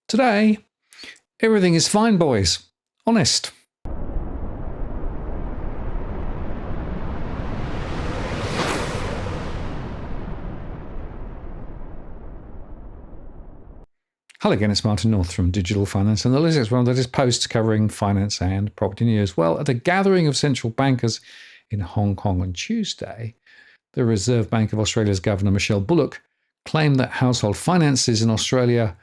Today, everything is fine, boys. Honest. Hello again, it's Martin North from Digital Finance Analytics, one of the latest posts covering finance and property news. Well, at a gathering of central bankers in Hong Kong on Tuesday, the Reserve Bank of Australia's Governor Michelle Bullock claimed that household finances in Australia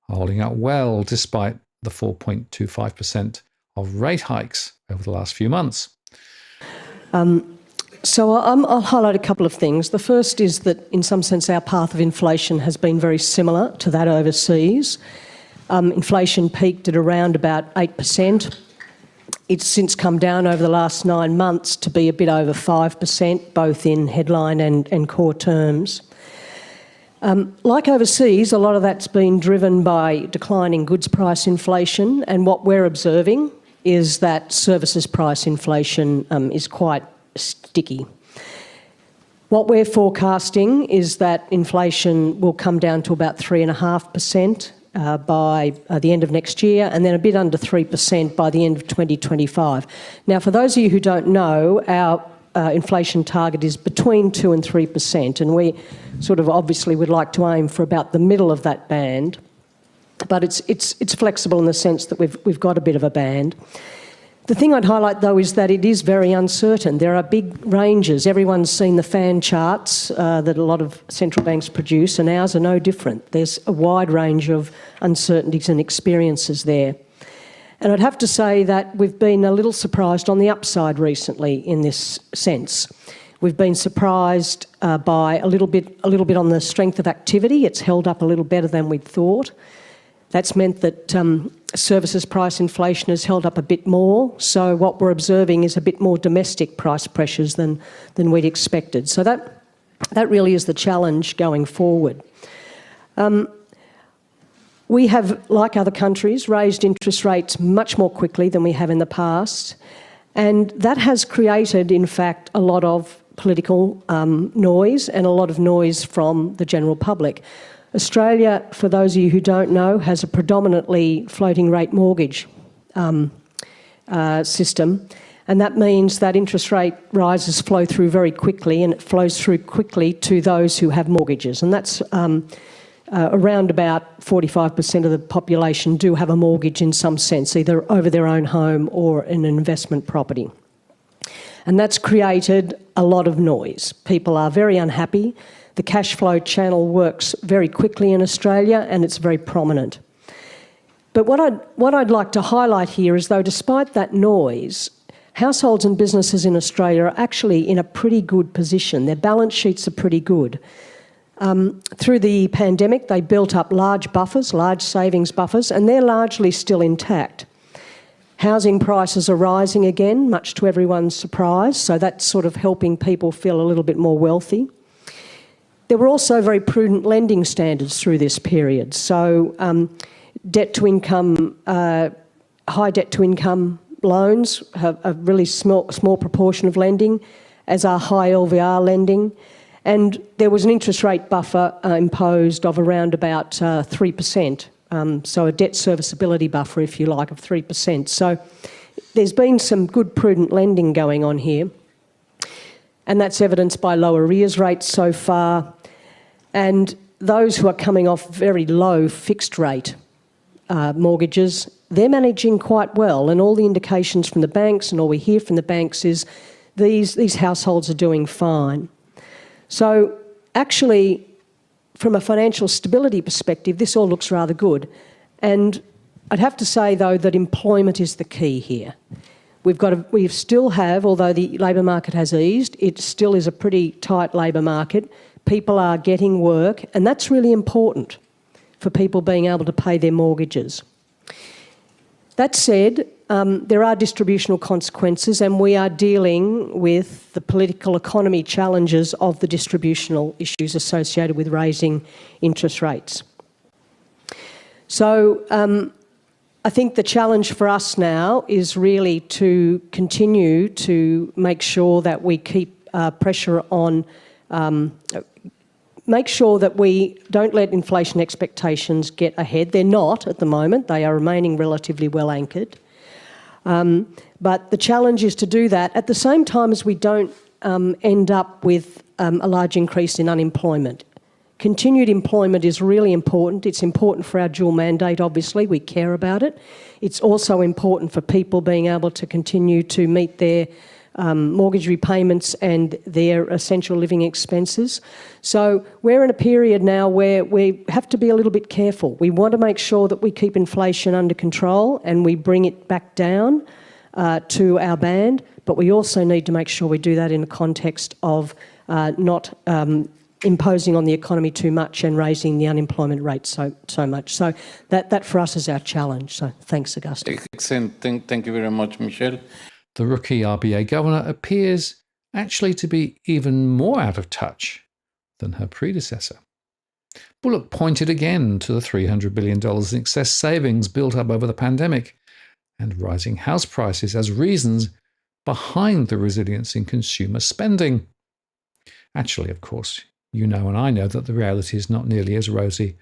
are holding up well despite the 4.25% of rate hikes over the last few months. So I'll highlight a couple of things. The first is that in some sense our path of inflation has been very similar to that overseas. Inflation peaked at around about 8%. It's since come down over the last 9 months to be a bit over 5%, both in headline and core terms. Like overseas, a lot of that's been driven by declining goods price inflation, and what we're observing is that services price inflation is quite sticky. What we're forecasting is that inflation will come down to about 3.5% by the end of next year, and then a bit under 3% by the end of 2025. Now, for those of you who don't know, our inflation target is between 2 and 3%, and we sort of obviously would like to aim for about the middle of that band, but it's flexible in the sense that we've got a bit of a band. The thing I'd highlight, though, is that it is very uncertain. There are big ranges. Everyone's seen the fan charts that a lot of central banks produce, and ours are no different. There's a wide range of uncertainties and experiences there. And I'd have to say that we've been a little surprised on the upside recently in this sense. We've been surprised by a little bit on the strength of activity. It's held up a little better than we'd thought. That's meant that services price inflation has held up a bit more. So what we're observing is a bit more domestic price pressures than we'd expected. So that really is the challenge going forward. We have, like other countries, raised interest rates much more quickly than we have in the past. And that has created, in fact, a lot of political noise and a lot of noise from the general public. Australia, for those of you who don't know, has a predominantly floating rate mortgage system, and that means that interest rate rises flow through very quickly, and it flows through quickly to those who have mortgages, and that's around about 45% of the population do have a mortgage in some sense, either over their own home or in an investment property. And that's created a lot of noise. People are very unhappy. The cash flow channel works very quickly in Australia, and it's very prominent. But what I'd like to highlight here is, though, despite that noise, households and businesses in Australia are actually in a pretty good position. Their balance sheets are pretty good. Through the pandemic, they built up large buffers, large savings buffers, and they're largely still intact. Housing prices are rising again, much to everyone's surprise, so that's sort of helping people feel a little bit more wealthy. There were also very prudent lending standards through this period. So high debt-to-income loans have a really small proportion of lending, as are high LVR lending. And there was an interest rate buffer imposed of around about 3%, so a debt serviceability buffer, if you like, of 3%. So there's been some good prudent lending going on here, and that's evidenced by low arrears rates so far. And those who are coming off very low fixed rate mortgages, they're managing quite well, and all the indications from the banks and all we hear from the banks is these households are doing fine. So actually, from a financial stability perspective, this all looks rather good. And I'd have to say, though, that employment is the key here. We still have, although the labour market has eased, it still is a pretty tight labour market. People are getting work, and that's really important for people being able to pay their mortgages. That said, there are distributional consequences, and we are dealing with the political economy challenges of the distributional issues associated with raising interest rates. So I think the challenge for us now is really to continue to make sure that we keep pressure on make sure that we don't let inflation expectations get ahead. They're not at the moment. They are remaining relatively well anchored. But the challenge is to do that at the same time as we don't end up with a large increase in unemployment. Continued employment is really important. It's important for our dual mandate, obviously. We care about it. It's also important for people being able to continue to meet their mortgage repayments and their essential living expenses. So we're in a period now where we have to be a little bit careful. We want to make sure that we keep inflation under control and we bring it back down to our band, but we also need to make sure we do that in the context of not imposing on the economy too much and raising the unemployment rate so much. So that for us is our challenge. So thanks, Augusta. Excellent. Thank you very much, Michelle. The rookie RBA governor appears actually to be even more out of touch than her predecessor. Bullock pointed again to the $300 billion in excess savings built up over the pandemic and rising house prices as reasons behind the resilience in consumer spending. Actually, of course, you know and I know that the reality is not nearly as rosy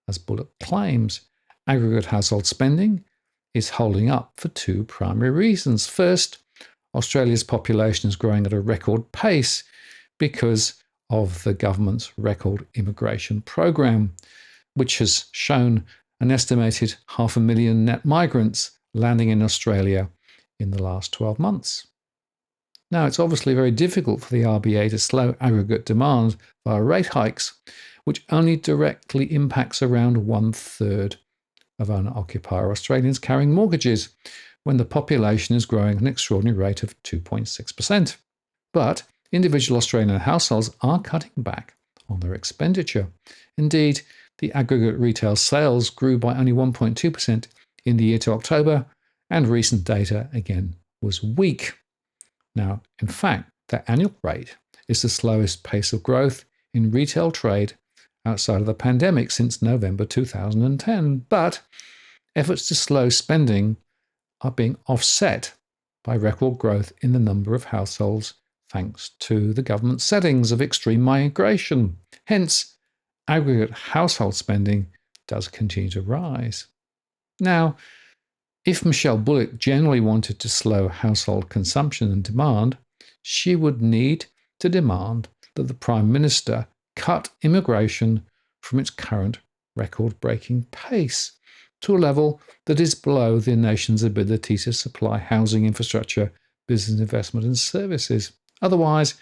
as Bullock claims. Aggregate household spending is holding up for two primary reasons. First, Australia's population is growing at a record pace because of the government's record immigration program, which has shown an estimated 500,000 net migrants landing in Australia in the last 12 months. Now, it's obviously very difficult for the RBA to slow aggregate demand via rate hikes, which only directly impacts around 1/3 of owner-occupier Australians carrying mortgages when the population is growing at an extraordinary rate of 2.6%. But individual Australian households are cutting back on their expenditure. Indeed, the aggregate retail sales grew by only 1.2% in the year to October, and recent data, again, was weak. Now, in fact, that annual rate is the slowest pace of growth in retail trade outside of the pandemic since November 2010. But efforts to slow spending are being offset by record growth in the number of households thanks to the government settings of extreme migration. Hence, aggregate household spending does continue to rise. Now, if Michelle Bullock generally wanted to slow household consumption and demand, she would need to demand that the Prime Minister cut immigration from its current record-breaking pace to a level that is below the nation's ability to supply housing infrastructure, business investment and services. Otherwise,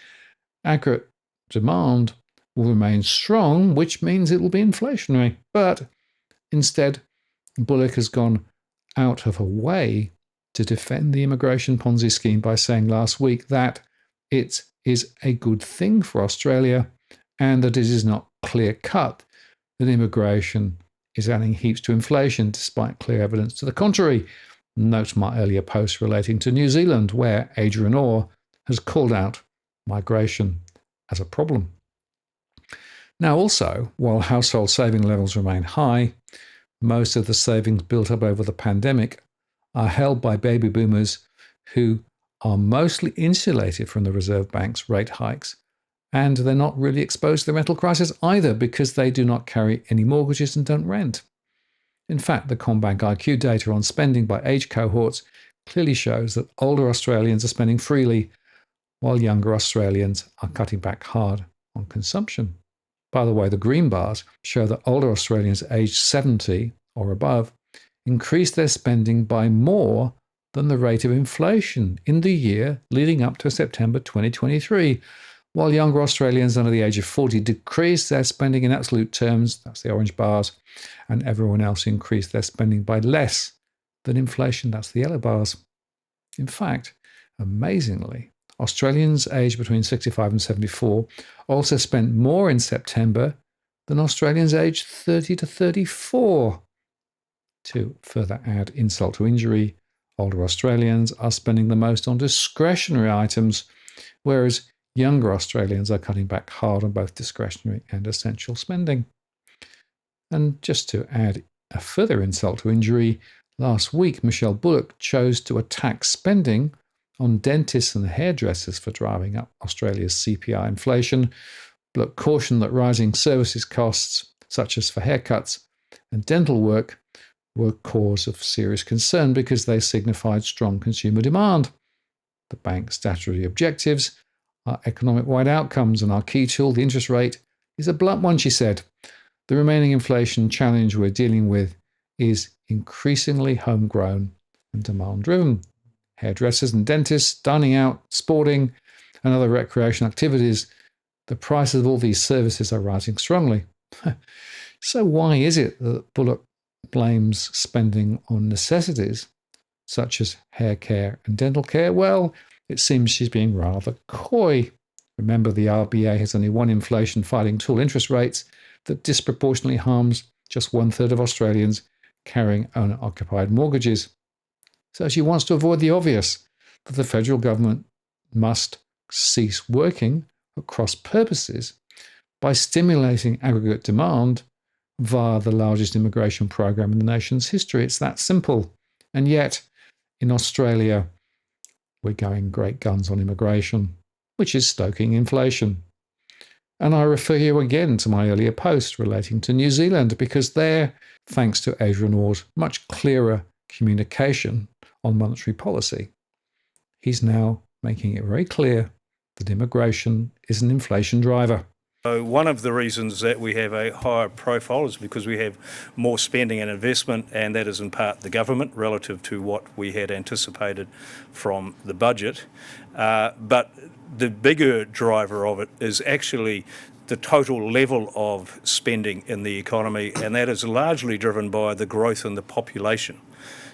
aggregate demand will remain strong, which means it will be inflationary. But instead, Bullock has gone out of her way to defend the immigration Ponzi scheme by saying last week that it is a good thing for Australia and that it is not clear-cut that immigration is adding heaps to inflation despite clear evidence to the contrary. Note my earlier post relating to New Zealand, where Adrian Orr has called out migration as a problem. Now also, while household saving levels remain high, most of the savings built up over the pandemic are held by baby boomers who are mostly insulated from the Reserve Bank's rate hikes, and they're not really exposed to the rental crisis either because they do not carry any mortgages and don't rent. In fact, the CommBank IQ data on spending by age cohorts clearly shows that older Australians are spending freely while younger Australians are cutting back hard on consumption. By the way, the green bars show that older Australians aged 70 or above increased their spending by more than the rate of inflation in the year leading up to September 2023, while younger Australians under the age of 40 decreased their spending in absolute terms, that's the orange bars, and everyone else increased their spending by less than inflation, that's the yellow bars. In fact, amazingly, Australians aged between 65 and 74 also spent more in September than Australians aged 30 to 34. To further add insult to injury, older Australians are spending the most on discretionary items, whereas younger Australians are cutting back hard on both discretionary and essential spending. And just to add a further insult to injury, last week Michelle Bullock chose to attack spending on dentists and hairdressers for driving up Australia's CPI inflation Bullock cautioned that rising services costs, such as for haircuts and dental work, were cause of serious concern because they signified strong consumer demand. The bank's statutory objectives are economic-wide outcomes, and our key tool, the interest rate, is a blunt one, she said. The remaining inflation challenge we're dealing with is increasingly homegrown and demand-driven. Hairdressers and dentists, dining out, sporting, and other recreational activities, the prices of all these services are rising strongly. So why is it that Bullock blames spending on necessities, such as hair care and dental care? Well, it seems she's being rather coy. Remember, the RBA has only one inflation-fighting tool, interest rates, that disproportionately harms just 1/3 of Australians carrying owner-occupied mortgages. So she wants to avoid the obvious, that the federal government must cease working at cross purposes by stimulating aggregate demand via the largest immigration program in the nation's history. It's that simple. And yet, in Australia, we're going great guns on immigration, which is stoking inflation. And I refer you again to my earlier post relating to New Zealand, because there, thanks to Adrian Orr's much clearer communication on monetary policy, he's now making it very clear that immigration is an inflation driver. So one of the reasons that we have a higher profile is because we have more spending and investment, and that is in part the government relative to what we had anticipated from the budget. But the bigger driver of it is actually the total level of spending in the economy, and that is largely driven by the growth in the population.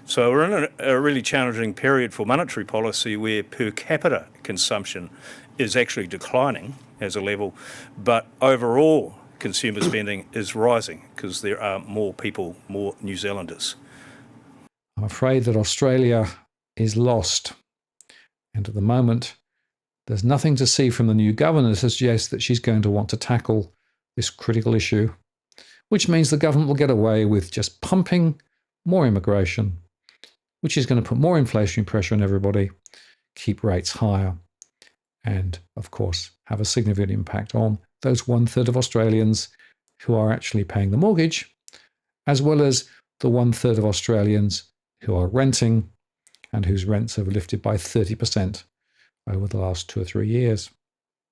So we're in a really challenging period for monetary policy where per capita consumption is actually declining as a level, but overall consumer spending is rising because there are more people, more New Zealanders. I'm afraid that Australia is lost. And at the moment, there's nothing to see from the new governor to suggest that she's going to want to tackle this critical issue, which means the government will get away with just pumping more immigration, which is going to put more inflationary pressure on everybody, keep rates higher, and, of course, have a significant impact on those 1/3 of Australians who are actually paying the mortgage, as well as the 1/3 of Australians who are renting and whose rents have lifted by 30% over the last 2 or 3 years.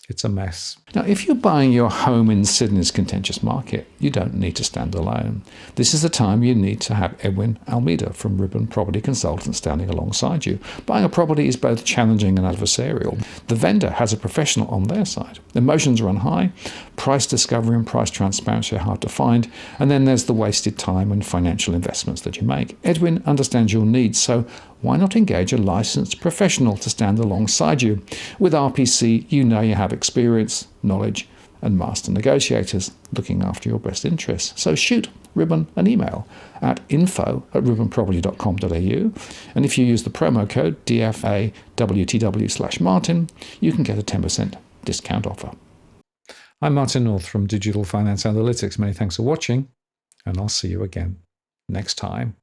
It's a mess. Now, if you're buying your home in Sydney's contentious market, you don't need to stand alone. This is the time you need to have Edwin Almeida from Ribbon Property Consultants standing alongside you. Buying a property is both challenging and adversarial. The vendor has a professional on their side. Emotions run high, price discovery and price transparency are hard to find, and then there's the wasted time and financial investments that you make. Edwin understands your needs, so why not engage a licensed professional to stand alongside you? With RPC, you know you have experience, knowledge, and master negotiators looking after your best interests. So shoot Ribbon an email at info@ribbonproperty.com.au, and if you use the promo code DFAWTW/Martin, you can get a 10% discount offer. I'm Martin North from Digital Finance Analytics. Many thanks for watching, and I'll see you again next time.